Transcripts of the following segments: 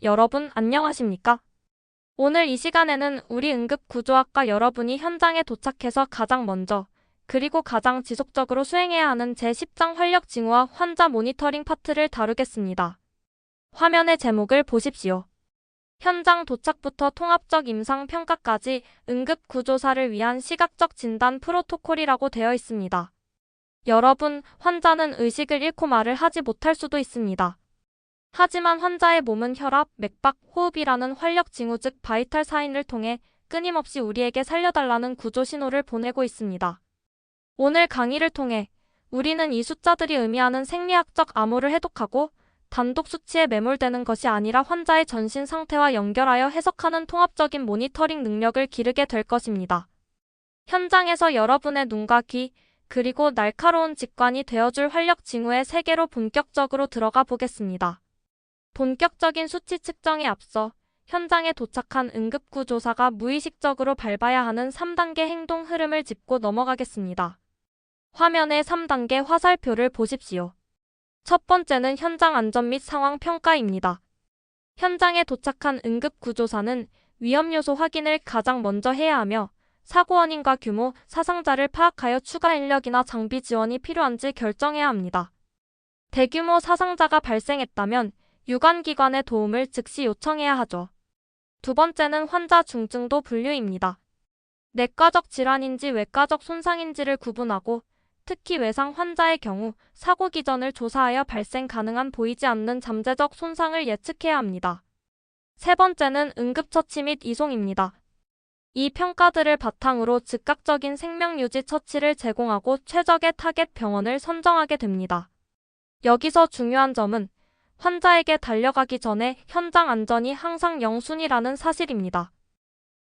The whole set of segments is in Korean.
여러분 안녕하십니까? 오늘 이 시간에는 우리 응급구조학과 여러분이 현장에 도착해서 가장 먼저 그리고 가장 지속적으로 수행해야 하는 제10장 활력 징후와 환자 모니터링 파트를 다루겠습니다. 화면의 제목을 보십시오. 현장 도착부터 통합적 임상 평가까지 응급구조사를 위한 시각적 진단 프로토콜이라고 되어 있습니다. 여러분, 환자는 의식을 잃고 말을 하지 못할 수도 있습니다. 하지만 환자의 몸은 혈압, 맥박, 호흡이라는 활력 징후 즉 바이탈 사인을 통해 끊임없이 우리에게 살려달라는 구조 신호를 보내고 있습니다. 오늘 강의를 통해 우리는 이 숫자들이 의미하는 생리학적 암호를 해독하고 단독 수치에 매몰되는 것이 아니라 환자의 전신 상태와 연결하여 해석하는 통합적인 모니터링 능력을 기르게 될 것입니다. 현장에서 여러분의 눈과 귀, 그리고 날카로운 직관이 되어줄 활력 징후의 세계로 본격적으로 들어가 보겠습니다. 본격적인 수치 측정에 앞서 현장에 도착한 응급구조사가 무의식적으로 밟아야 하는 3단계 행동 흐름을 짚고 넘어가겠습니다. 화면의 3단계 화살표를 보십시오. 첫 번째는 현장 안전 및 상황 평가입니다. 현장에 도착한 응급구조사는 위험 요소 확인을 가장 먼저 해야 하며 사고 원인과 규모, 사상자를 파악하여 추가 인력이나 장비 지원이 필요한지 결정해야 합니다. 대규모 사상자가 발생했다면 유관기관의 도움을 즉시 요청해야 하죠. 두 번째는 환자 중증도 분류입니다. 내과적 질환인지 외과적 손상인지를 구분하고 특히 외상 환자의 경우 사고 기전을 조사하여 발생 가능한 보이지 않는 잠재적 손상을 예측해야 합니다. 세 번째는 응급처치 및 이송입니다. 이 평가들을 바탕으로 즉각적인 생명유지 처치를 제공하고 최적의 타겟 병원을 선정하게 됩니다. 여기서 중요한 점은 환자에게 달려가기 전에 현장 안전이 항상 0순위라는 사실입니다.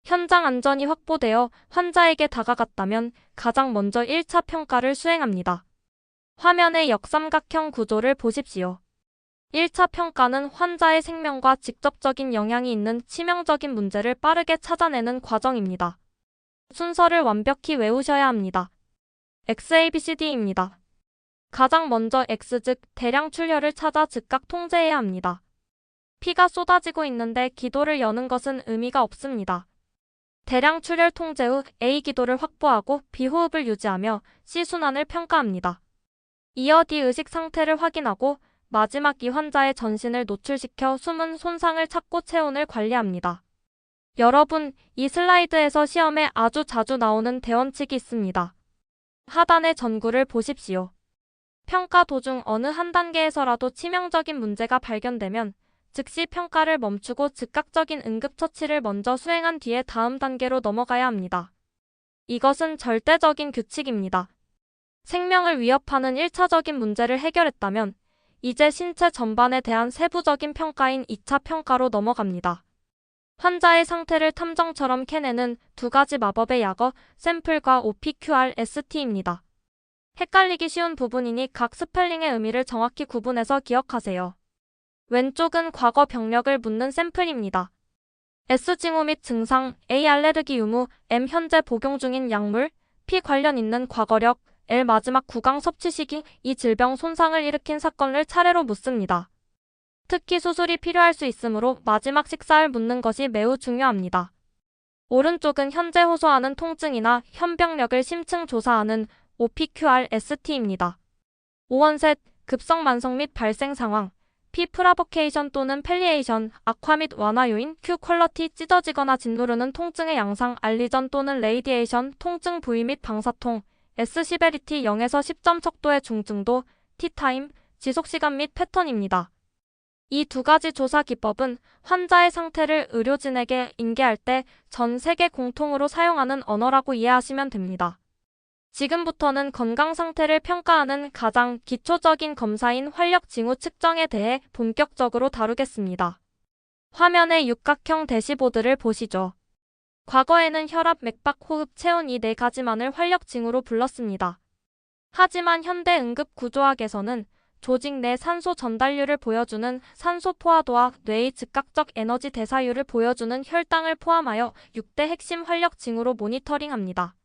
현장 안전이 확보되어 환자에게 다가갔다면 가장 먼저 1차 평가를 수행합니다. 화면의 역삼각형 구조를 보십시오. 1차 평가는 환자의 생명과 직접적인 영향이 있는 치명적인 문제를 빠르게 찾아내는 과정입니다. 순서를 완벽히 외우셔야 합니다. XABCD입니다. 가장 먼저 X 즉 대량 출혈을 찾아 즉각 통제해야 합니다. 피가 쏟아지고 있는데 기도를 여는 것은 의미가 없습니다. 대량 출혈 통제 후 A 기도를 확보하고 B 호흡을 유지하며 C 순환을 평가합니다. 이어 D 의식 상태를 확인하고 마지막 이 환자의 전신을 노출시켜 숨은 손상을 찾고 체온을 관리합니다. 여러분, 이 슬라이드에서 시험에 아주 자주 나오는 대원칙이 있습니다. 하단의 전구를 보십시오. 평가 도중 어느 한 단계에서라도 치명적인 문제가 발견되면 즉시 평가를 멈추고 즉각적인 응급처치를 먼저 수행한 뒤에 다음 단계로 넘어가야 합니다. 이것은 절대적인 규칙입니다. 생명을 위협하는 1차적인 문제를 해결했다면 이제 신체 전반에 대한 세부적인 평가인 2차 평가로 넘어갑니다. 환자의 상태를 탐정처럼 캐내는 두 가지 마법의 약어, 샘플과 OPQR-ST입니다. 헷갈리기 쉬운 부분이니 각 스펠링의 의미를 정확히 구분해서 기억하세요. 왼쪽은 과거 병력을 묻는 샘플입니다. S 징후 및 증상, A 알레르기 유무, M 현재 복용 중인 약물, P 관련 있는 과거력, L 마지막 구강 섭취 시기, 이 질병 손상을 일으킨 사건을 차례로 묻습니다. 특히 수술이 필요할 수 있으므로 마지막 식사를 묻는 것이 매우 중요합니다. 오른쪽은 현재 호소하는 통증이나 현병력을 심층 조사하는 OPQR-ST입니다. 오원셋, 급성 만성 및 발생 상황, P 프라보케이션 또는 펠리에이션, 악화 및 완화 요인, Q 퀄러티 찢어지거나 짓누르는 통증의 양상, 알리전 또는 레이디에이션, 통증 부위 및 방사통, S 시베리티 0에서 10점 척도의 중증도, T 타임, 지속시간 및 패턴입니다. 이 두 가지 조사 기법은 환자의 상태를 의료진에게 인계할 때 전 세계 공통으로 사용하는 언어라고 이해하시면 됩니다. 지금부터는 건강 상태를 평가하는 가장 기초적인 검사인 활력 징후 측정에 대해 본격적으로 다루겠습니다. 화면의 육각형 대시보드를 보시죠. 과거에는 혈압, 맥박, 호흡, 체온 이 네 가지만을 활력 징후로 불렀습니다. 하지만 현대 응급구조학에서는 조직 내 산소 전달률을 보여주는 산소 포화도와 뇌의 즉각적 에너지 대사율을 보여주는 혈당을 포함하여 6대 핵심 활력 징후로 모니터링합니다.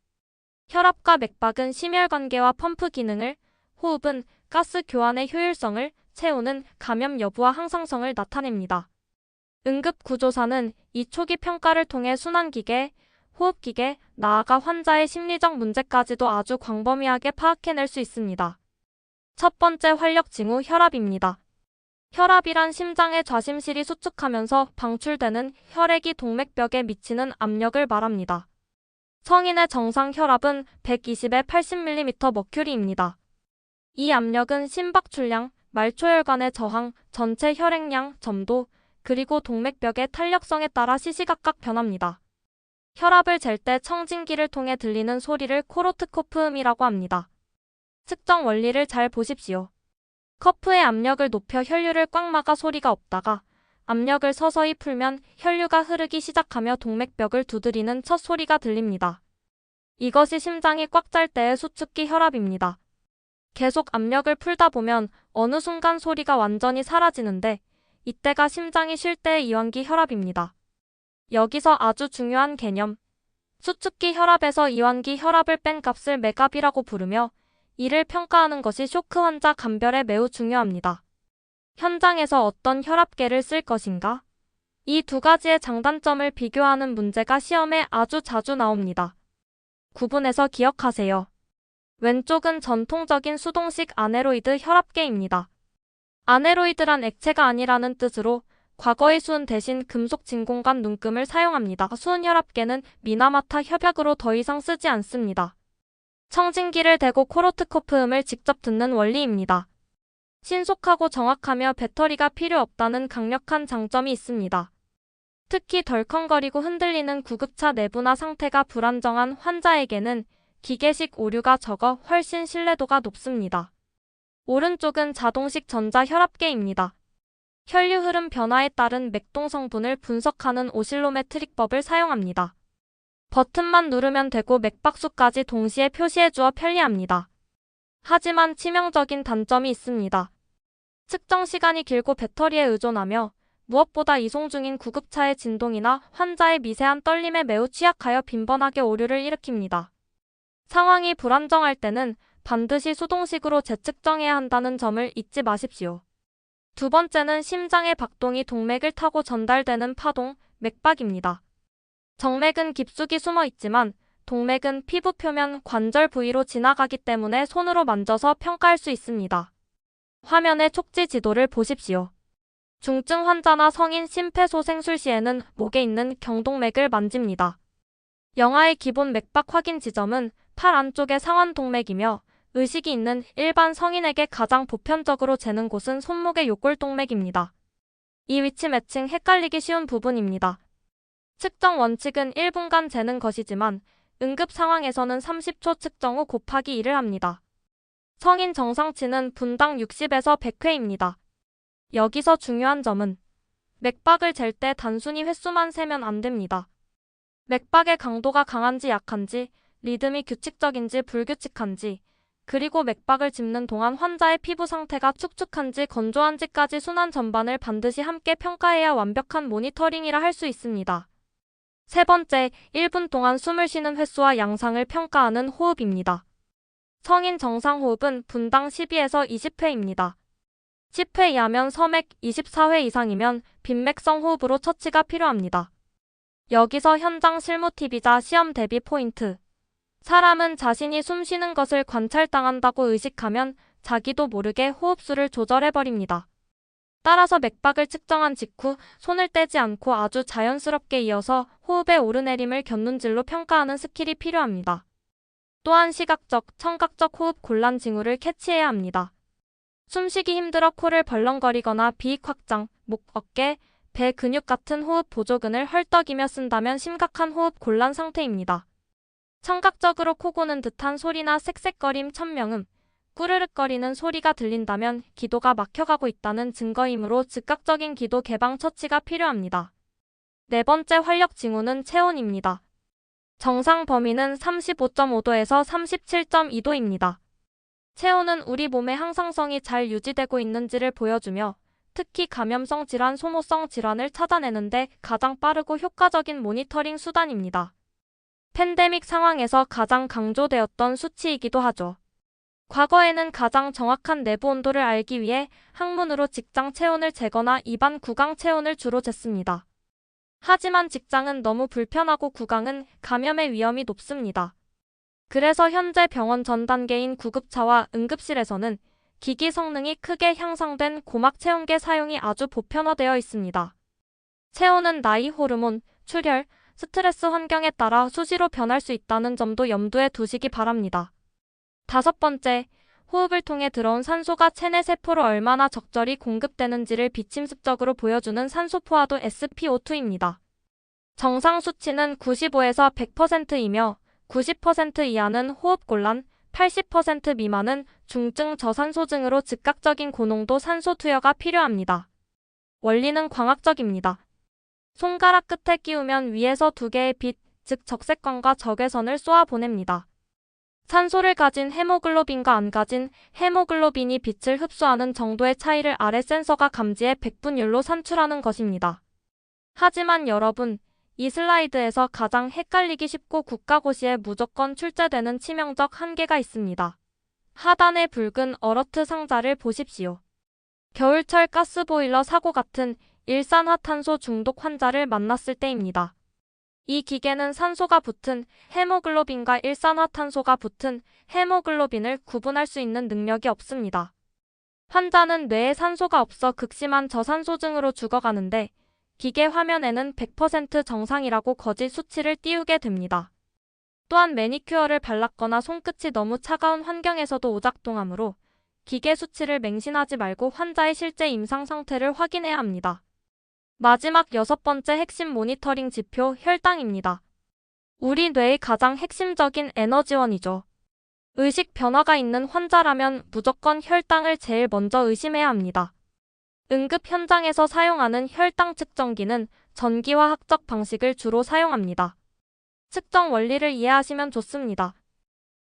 혈압과 맥박은 심혈관계와 펌프 기능을, 호흡은 가스 교환의 효율성을, 체온은 감염 여부와 항상성을 나타냅니다. 응급구조사는 이 초기 평가를 통해 순환기계, 호흡기계, 나아가 환자의 심리적 문제까지도 아주 광범위하게 파악해낼 수 있습니다. 첫 번째 활력 징후 혈압입니다. 혈압이란 심장의 좌심실이 수축하면서 방출되는 혈액이 동맥벽에 미치는 압력을 말합니다. 성인의 정상 혈압은 120에 80mm/H입니다. 이 압력은 심박출량, 말초혈관의 저항, 전체 혈액량, 점도, 그리고 동맥벽의 탄력성에 따라 시시각각 변합니다. 혈압을 잴 때 청진기를 통해 들리는 소리를 코로트코프음이라고 합니다. 측정 원리를 잘 보십시오. 커프의 압력을 높여 혈류를 꽉 막아 소리가 없다가 압력을 서서히 풀면 혈류가 흐르기 시작하며 동맥벽을 두드리는 첫 소리가 들립니다. 이것이 심장이 꽉 찰 때의 수축기 혈압입니다. 계속 압력을 풀다 보면 어느 순간 소리가 완전히 사라지는데 이때가 심장이 쉴 때의 이완기 혈압입니다. 여기서 아주 중요한 개념. 수축기 혈압에서 이완기 혈압을 뺀 값을 맥압이라고 부르며 이를 평가하는 것이 쇼크 환자 감별에 매우 중요합니다. 현장에서 어떤 혈압계를 쓸 것인가? 이 두 가지의 장단점을 비교하는 문제가 시험에 아주 자주 나옵니다. 구분해서 기억하세요. 왼쪽은 전통적인 수동식 아네로이드 혈압계입니다. 아네로이드란 액체가 아니라는 뜻으로 과거의 수은 대신 금속 진공관 눈금을 사용합니다. 수은 혈압계는 미나마타 협약으로 더 이상 쓰지 않습니다. 청진기를 대고 코로트코프음을 직접 듣는 원리입니다. 신속하고 정확하며 배터리가 필요 없다는 강력한 장점이 있습니다. 특히 덜컹거리고 흔들리는 구급차 내부나 상태가 불안정한 환자에게는 기계식 오류가 적어 훨씬 신뢰도가 높습니다. 오른쪽은 자동식 전자혈압계입니다. 혈류 흐름 변화에 따른 맥동 성분을 분석하는 오실로메트릭법을 사용합니다. 버튼만 누르면 되고 맥박수까지 동시에 표시해주어 편리합니다. 하지만 치명적인 단점이 있습니다. 측정 시간이 길고 배터리에 의존하며 무엇보다 이송 중인 구급차의 진동이나 환자의 미세한 떨림에 매우 취약하여 빈번하게 오류를 일으킵니다. 상황이 불안정할 때는 반드시 수동식으로 재측정해야 한다는 점을 잊지 마십시오. 두 번째는 심장의 박동이 동맥을 타고 전달되는 파동, 맥박입니다. 정맥은 깊숙이 숨어 있지만 동맥은 피부 표면 관절 부위로 지나가기 때문에 손으로 만져서 평가할 수 있습니다. 화면의 촉지 지도를 보십시오. 중증 환자나 성인 심폐소생술 시에는 목에 있는 경동맥을 만집니다. 영아의 기본 맥박 확인 지점은 팔 안쪽의 상완동맥이며 의식이 있는 일반 성인에게 가장 보편적으로 재는 곳은 손목의 요골동맥입니다. 이 위치 매칭 헷갈리기 쉬운 부분입니다. 측정 원칙은 1분간 재는 것이지만 응급 상황에서는 30초 측정 후 곱하기 2를 합니다. 성인 정상치는 분당 60에서 100회입니다. 여기서 중요한 점은 맥박을 잴 때 단순히 횟수만 세면 안 됩니다. 맥박의 강도가 강한지 약한지, 리듬이 규칙적인지 불규칙한지, 그리고 맥박을 짚는 동안 환자의 피부 상태가 축축한지 건조한지까지 순환 전반을 반드시 함께 평가해야 완벽한 모니터링이라 할 수 있습니다. 세 번째, 1분 동안 숨을 쉬는 횟수와 양상을 평가하는 호흡입니다. 성인 정상 호흡은 분당 12에서 20회입니다. 10회 이하면 서맥, 24회 이상이면 빈맥성 호흡으로 처치가 필요합니다. 여기서 현장 실무 팁이자 시험 대비 포인트. 사람은 자신이 숨 쉬는 것을 관찰당한다고 의식하면 자기도 모르게 호흡수를 조절해버립니다. 따라서 맥박을 측정한 직후 손을 떼지 않고 아주 자연스럽게 이어서 호흡의 오르내림을 곁눈질로 평가하는 스킬이 필요합니다. 또한 시각적, 청각적 호흡 곤란 징후를 캐치해야 합니다. 숨쉬기 힘들어 코를 벌렁거리거나 비익 확장, 목, 어깨, 배 근육 같은 호흡 보조근을 헐떡이며 쓴다면 심각한 호흡 곤란 상태입니다. 청각적으로 코 고는 듯한 소리나 쌕쌕거림, 천명음, 꾸르륵거리는 소리가 들린다면 기도가 막혀가고 있다는 증거이므로 즉각적인 기도 개방 처치가 필요합니다. 네 번째 활력 징후는 체온입니다. 정상 범위는 35.5도에서 37.2도입니다. 체온은 우리 몸의 항상성이 잘 유지되고 있는지를 보여주며 특히 감염성 질환, 소모성 질환을 찾아내는데 가장 빠르고 효과적인 모니터링 수단입니다. 팬데믹 상황에서 가장 강조되었던 수치이기도 하죠. 과거에는 가장 정확한 내부 온도를 알기 위해 항문으로 직장 체온을 재거나 입안 구강 체온을 주로 쟀습니다. 하지만 직장은 너무 불편하고 구강은 감염의 위험이 높습니다. 그래서 현재 병원 전 단계인 구급차와 응급실에서는 기기 성능이 크게 향상된 고막 체온계 사용이 아주 보편화되어 있습니다. 체온은 나이, 호르몬, 출혈, 스트레스 환경에 따라 수시로 변할 수 있다는 점도 염두에 두시기 바랍니다. 5번째, 호흡을 통해 들어온 산소가 체내 세포로 얼마나 적절히 공급되는지를 비침습적으로 보여주는 산소 포화도 SpO2입니다. 정상 수치는 95에서 100%이며 90% 이하는 호흡곤란, 80% 미만은 중증 저산소증으로 즉각적인 고농도 산소 투여가 필요합니다. 원리는 광학적입니다. 손가락 끝에 끼우면 위에서 2개의 빛, 즉 적색광과 적외선을 쏘아 보냅니다. 산소를 가진 헤모글로빈과 안 가진 헤모글로빈이 빛을 흡수하는 정도의 차이를 아래 센서가 감지해 백분율로 산출하는 것입니다. 하지만 여러분, 이 슬라이드에서 가장 헷갈리기 쉽고 국가고시에 무조건 출제되는 치명적 한계가 있습니다. 하단의 붉은 어러트 상자를 보십시오. 겨울철 가스보일러 사고 같은 일산화탄소 중독 환자를 만났을 때입니다. 이 기계는 산소가 붙은 헤모글로빈과 일산화탄소가 붙은 헤모글로빈을 구분할 수 있는 능력이 없습니다. 환자는 뇌에 산소가 없어 극심한 저산소증으로 죽어가는데 기계 화면에는 100% 정상이라고 거짓 수치를 띄우게 됩니다. 또한 매니큐어를 발랐거나 손끝이 너무 차가운 환경에서도 오작동하므로 기계 수치를 맹신하지 말고 환자의 실제 임상 상태를 확인해야 합니다. 마지막 6번째 핵심 모니터링 지표, 혈당입니다. 우리 뇌의 가장 핵심적인 에너지원이죠. 의식 변화가 있는 환자라면 무조건 혈당을 제일 먼저 의심해야 합니다. 응급 현장에서 사용하는 혈당 측정기는 전기화학적 방식을 주로 사용합니다. 측정 원리를 이해하시면 좋습니다.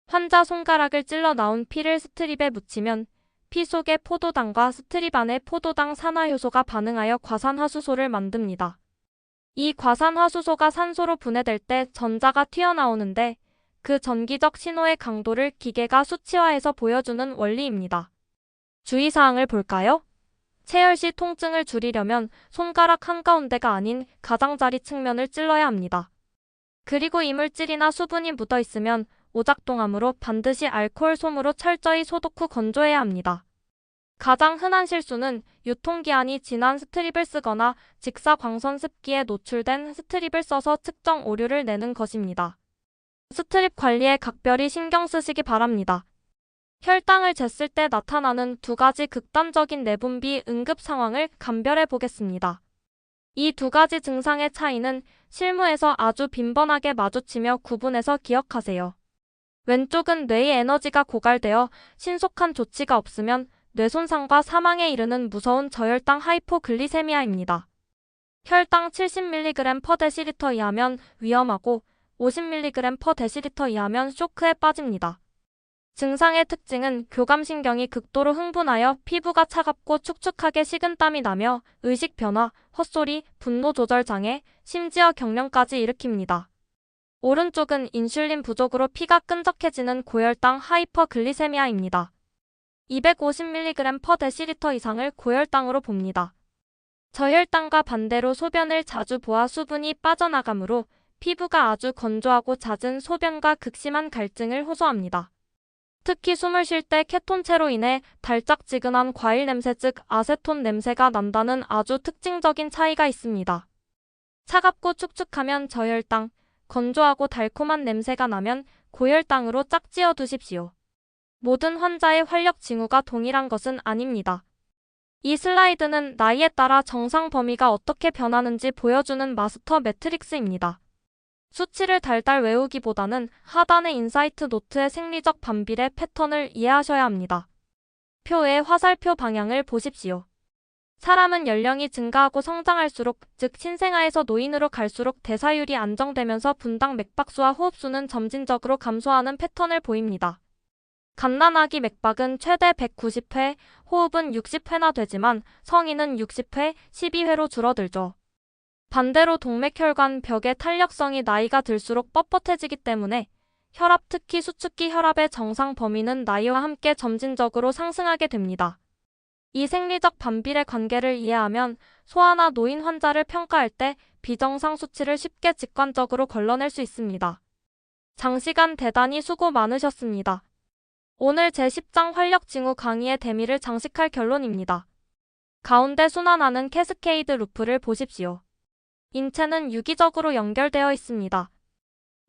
환자 손가락을 찔러 나온 피를 스트립에 묻히면 피 속의 포도당과 스트립 안의 포도당 산화효소가 반응하여 과산화수소를 만듭니다. 이 과산화수소가 산소로 분해될 때 전자가 튀어나오는데 그 전기적 신호의 강도를 기계가 수치화해서 보여주는 원리입니다. 주의사항을 볼까요? 체열 시 통증을 줄이려면 손가락 한가운데가 아닌 가장자리 측면을 찔러야 합니다. 그리고 이물질이나 수분이 묻어 있으면 오작동하므로 반드시 알코올 솜으로 철저히 소독 후 건조해야 합니다. 가장 흔한 실수는 유통기한이 지난 스트립을 쓰거나 직사광선 습기에 노출된 스트립을 써서 측정 오류를 내는 것입니다. 스트립 관리에 각별히 신경 쓰시기 바랍니다. 혈당을 쟀을 때 나타나는 2가지 극단적인 내분비 응급 상황을 감별해 보겠습니다. 이 2가지 증상의 차이는 실무에서 아주 빈번하게 마주치며 구분해서 기억하세요. 왼쪽은 뇌의 에너지가 고갈되어 신속한 조치가 없으면 뇌손상과 사망에 이르는 무서운 저혈당 하이포글리세미아입니다. 혈당 70mg/dL 이하면 위험하고 50mg/dL 이하면 쇼크에 빠집니다. 증상의 특징은 교감신경이 극도로 흥분하여 피부가 차갑고 축축하게 식은땀이 나며 의식 변화, 헛소리, 분노 조절 장애, 심지어 경련까지 일으킵니다. 오른쪽은 인슐린 부족으로 피가 끈적해지는 고혈당 하이퍼글리세미아입니다. 250mg/dL 이상을 고혈당으로 봅니다. 저혈당과 반대로 소변을 자주 보아 수분이 빠져나가므로 피부가 아주 건조하고 잦은 소변과 극심한 갈증을 호소합니다. 특히 숨을 쉴 때 케톤체로 인해 달짝지근한 과일 냄새 즉 아세톤 냄새가 난다는 아주 특징적인 차이가 있습니다. 차갑고 축축하면 저혈당, 건조하고 달콤한 냄새가 나면 고혈당으로 짝지어 두십시오. 모든 환자의 활력 징후가 동일한 것은 아닙니다. 이 슬라이드는 나이에 따라 정상 범위가 어떻게 변하는지 보여주는 마스터 매트릭스입니다. 수치를 달달 외우기보다는 하단의 인사이트 노트의 생리적 반비례 패턴을 이해하셔야 합니다. 표의 화살표 방향을 보십시오. 사람은 연령이 증가하고 성장할수록, 즉 신생아에서 노인으로 갈수록 대사율이 안정되면서 분당 맥박수와 호흡수는 점진적으로 감소하는 패턴을 보입니다. 갓난아기 맥박은 최대 190회, 호흡은 60회나 되지만 성인은 60회, 12회로 줄어들죠. 반대로 동맥혈관 벽의 탄력성이 나이가 들수록 뻣뻣해지기 때문에 혈압 특히 수축기 혈압의 정상 범위는 나이와 함께 점진적으로 상승하게 됩니다. 이 생리적 반비례 관계를 이해하면 소아나 노인 환자를 평가할 때 비정상 수치를 쉽게 직관적으로 걸러낼 수 있습니다. 장시간 대단히 수고 많으셨습니다. 오늘 제10장 활력징후 강의의 대미를 장식할 결론입니다. 가운데 순환하는 캐스케이드 루프를 보십시오. 인체는 유기적으로 연결되어 있습니다.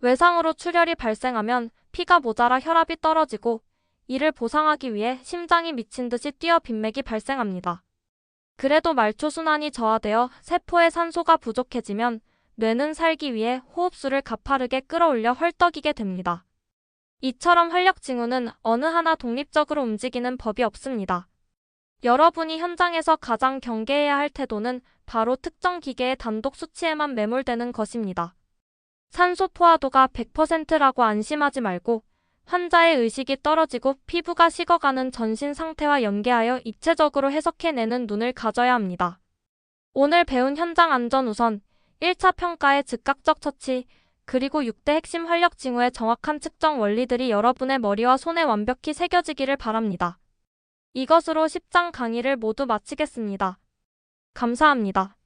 외상으로 출혈이 발생하면 피가 모자라 혈압이 떨어지고 이를 보상하기 위해 심장이 미친 듯이 뛰어 빈맥이 발생합니다. 그래도 말초순환이 저하되어 세포의 산소가 부족해지면 뇌는 살기 위해 호흡수를 가파르게 끌어올려 헐떡이게 됩니다. 이처럼 활력징후는 어느 하나 독립적으로 움직이는 법이 없습니다. 여러분이 현장에서 가장 경계해야 할 태도는 바로 특정 기계의 단독 수치에만 매몰되는 것입니다. 산소 포화도가 100%라고 안심하지 말고 환자의 의식이 떨어지고 피부가 식어가는 전신 상태와 연계하여 입체적으로 해석해내는 눈을 가져야 합니다. 오늘 배운 현장 안전 우선, 1차 평가의 즉각적 처치, 그리고 6대 핵심 활력징후의 정확한 측정 원리들이 여러분의 머리와 손에 완벽히 새겨지기를 바랍니다. 이것으로 10장 강의를 모두 마치겠습니다. 감사합니다.